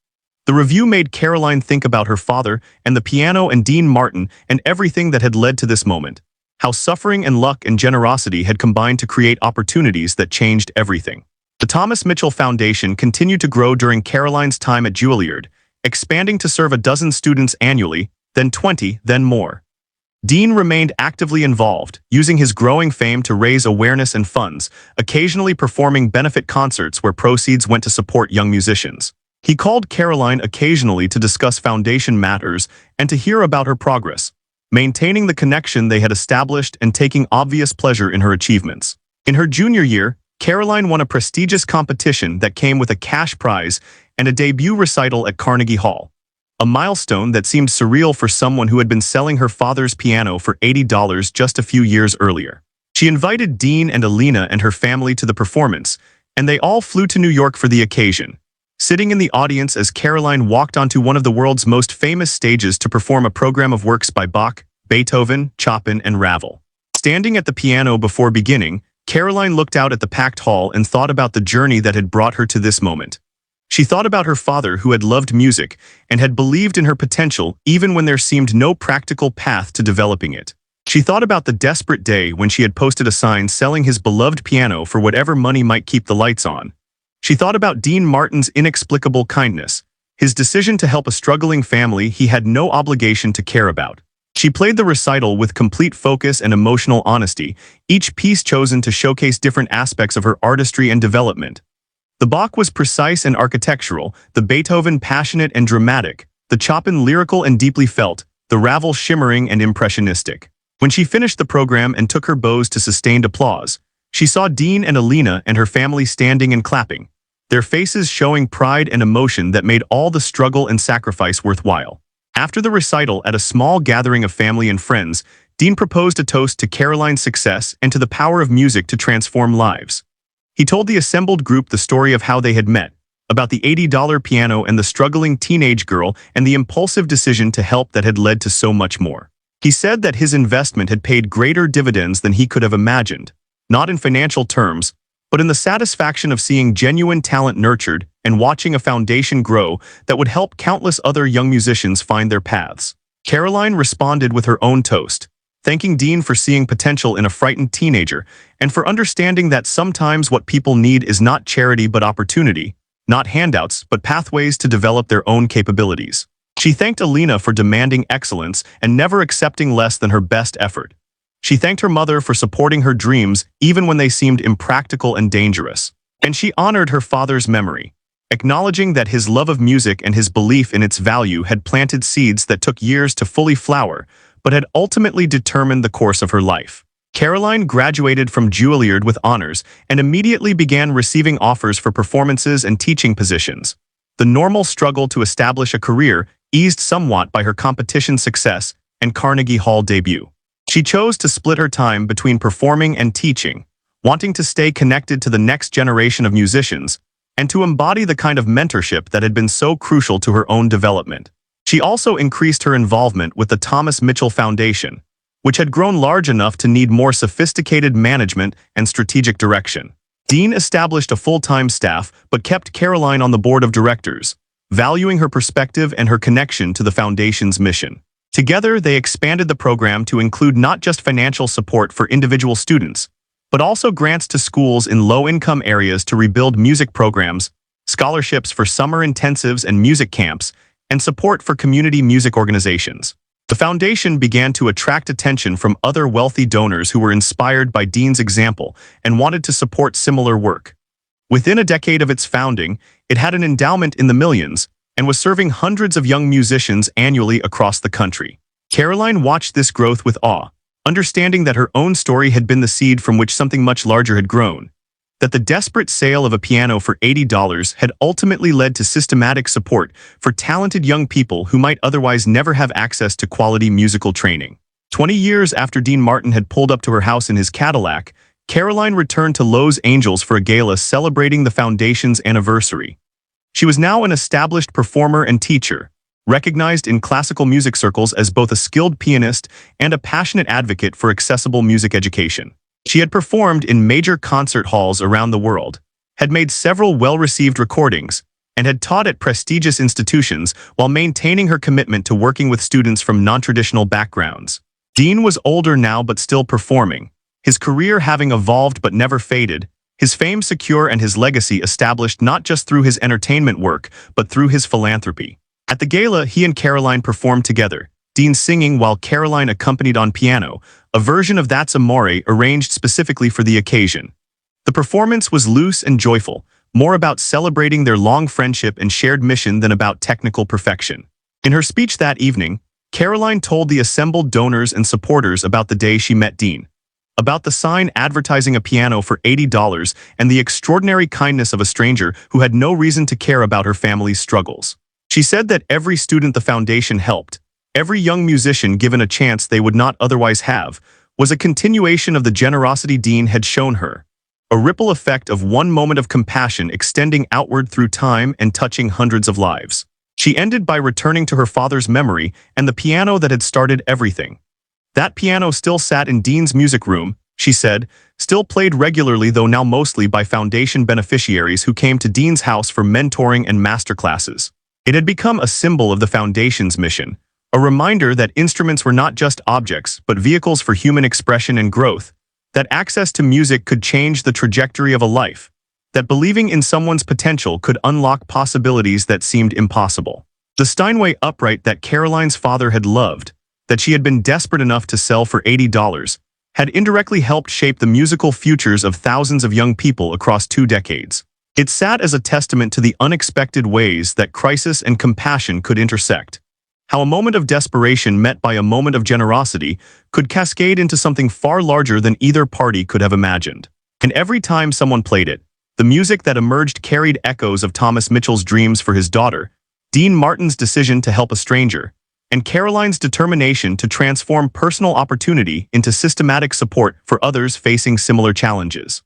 The review made Caroline think about her father and the piano and Dean Martin and everything that had led to this moment, how suffering and luck and generosity had combined to create opportunities that changed everything. The Thomas Mitchell Foundation continued to grow during Caroline's time at Juilliard, expanding to serve a dozen students annually, then 20, then more. Dean remained actively involved, using his growing fame to raise awareness and funds, occasionally performing benefit concerts where proceeds went to support young musicians. He called Caroline occasionally to discuss foundation matters and to hear about her progress, maintaining the connection they had established and taking obvious pleasure in her achievements. In her junior year, Caroline won a prestigious competition that came with a cash prize and a debut recital at Carnegie Hall, a milestone that seemed surreal for someone who had been selling her father's piano for $80 just a few years earlier. She invited Dean and Alina and her family to the performance, and they all flew to New York for the occasion, sitting in the audience as Caroline walked onto one of the world's most famous stages to perform a program of works by Bach, Beethoven, Chopin, and Ravel. Standing at the piano before beginning, Caroline looked out at the packed hall and thought about the journey that had brought her to this moment. She thought about her father who had loved music and had believed in her potential even when there seemed no practical path to developing it. She thought about the desperate day when she had posted a sign selling his beloved piano for whatever money might keep the lights on. She thought about Dean Martin's inexplicable kindness, his decision to help a struggling family he had no obligation to care about. She played the recital with complete focus and emotional honesty, each piece chosen to showcase different aspects of her artistry and development. The Bach was precise and architectural, the Beethoven passionate and dramatic, the Chopin lyrical and deeply felt, the Ravel shimmering and impressionistic. When she finished the program and took her bows to sustained applause, she saw Dean and Alina and her family standing and clapping, their faces showing pride and emotion that made all the struggle and sacrifice worthwhile. After the recital at a small gathering of family and friends, Dean proposed a toast to Caroline's success and to the power of music to transform lives. He told the assembled group the story of how they had met, about the $80 piano and the struggling teenage girl and the impulsive decision to help that had led to so much more. He said that his investment had paid greater dividends than he could have imagined, not in financial terms, but in the satisfaction of seeing genuine talent nurtured and watching a foundation grow that would help countless other young musicians find their paths. Caroline responded with her own toast, thanking Dean for seeing potential in a frightened teenager and for understanding that sometimes what people need is not charity but opportunity, not handouts but pathways to develop their own capabilities. She thanked Alina for demanding excellence and never accepting less than her best effort. She thanked her mother for supporting her dreams even when they seemed impractical and dangerous. And she honored her father's memory, acknowledging that his love of music and his belief in its value had planted seeds that took years to fully flower, but had ultimately determined the course of her life. Caroline graduated from Juilliard with honors and immediately began receiving offers for performances and teaching positions. The normal struggle to establish a career eased somewhat by her competition success and Carnegie Hall debut. She chose to split her time between performing and teaching, wanting to stay connected to the next generation of musicians and to embody the kind of mentorship that had been so crucial to her own development. She also increased her involvement with the Thomas Mitchell Foundation, which had grown large enough to need more sophisticated management and strategic direction. Dean established a full-time staff but kept Caroline on the board of directors, valuing her perspective and her connection to the foundation's mission. Together, they expanded the program to include not just financial support for individual students, but also grants to schools in low-income areas to rebuild music programs, scholarships for summer intensives and music camps, and support for community music organizations. The foundation began to attract attention from other wealthy donors who were inspired by Dean's example and wanted to support similar work. Within a decade of its founding, it had an endowment in the millions and was serving hundreds of young musicians annually across the country. Caroline watched this growth with awe, understanding that her own story had been the seed from which something much larger had grown, that the desperate sale of a piano for $80 had ultimately led to systematic support for talented young people who might otherwise never have access to quality musical training. 20 years after Dean Martin had pulled up to her house in his Cadillac, Caroline returned to Los Angeles for a gala celebrating the foundation's anniversary. She was now an established performer and teacher, recognized in classical music circles as both a skilled pianist and a passionate advocate for accessible music education. She had performed in major concert halls around the world, had made several well-received recordings, and had taught at prestigious institutions while maintaining her commitment to working with students from non-traditional backgrounds. Dean was older now but still performing, his career having evolved but never faded, his fame secure and his legacy established not just through his entertainment work, but through his philanthropy. At the gala, he and Caroline performed together, Dean singing while Caroline accompanied on piano, a version of That's Amore arranged specifically for the occasion. The performance was loose and joyful, more about celebrating their long friendship and shared mission than about technical perfection. In her speech that evening, Caroline told the assembled donors and supporters about the day she met Dean, about the sign advertising a piano for $80 and the extraordinary kindness of a stranger who had no reason to care about her family's struggles. She said that every student the foundation helped, every young musician given a chance they would not otherwise have, was a continuation of the generosity Dean had shown her, a ripple effect of one moment of compassion extending outward through time and touching hundreds of lives. She ended by returning to her father's memory and the piano that had started everything. That piano still sat in Dean's music room, she said, still played regularly though now mostly by foundation beneficiaries who came to Dean's house for mentoring and masterclasses. It had become a symbol of the foundation's mission, a reminder that instruments were not just objects but vehicles for human expression and growth, that access to music could change the trajectory of a life, that believing in someone's potential could unlock possibilities that seemed impossible. The Steinway upright that Caroline's father had loved, that she had been desperate enough to sell for $80, had indirectly helped shape the musical futures of thousands of young people across 2 decades. It sat as a testament to the unexpected ways that crisis and compassion could intersect, how a moment of desperation met by a moment of generosity could cascade into something far larger than either party could have imagined. And every time someone played it, the music that emerged carried echoes of Thomas Mitchell's dreams for his daughter, Dean Martin's decision to help a stranger, and Caroline's determination to transform personal opportunity into systematic support for others facing similar challenges.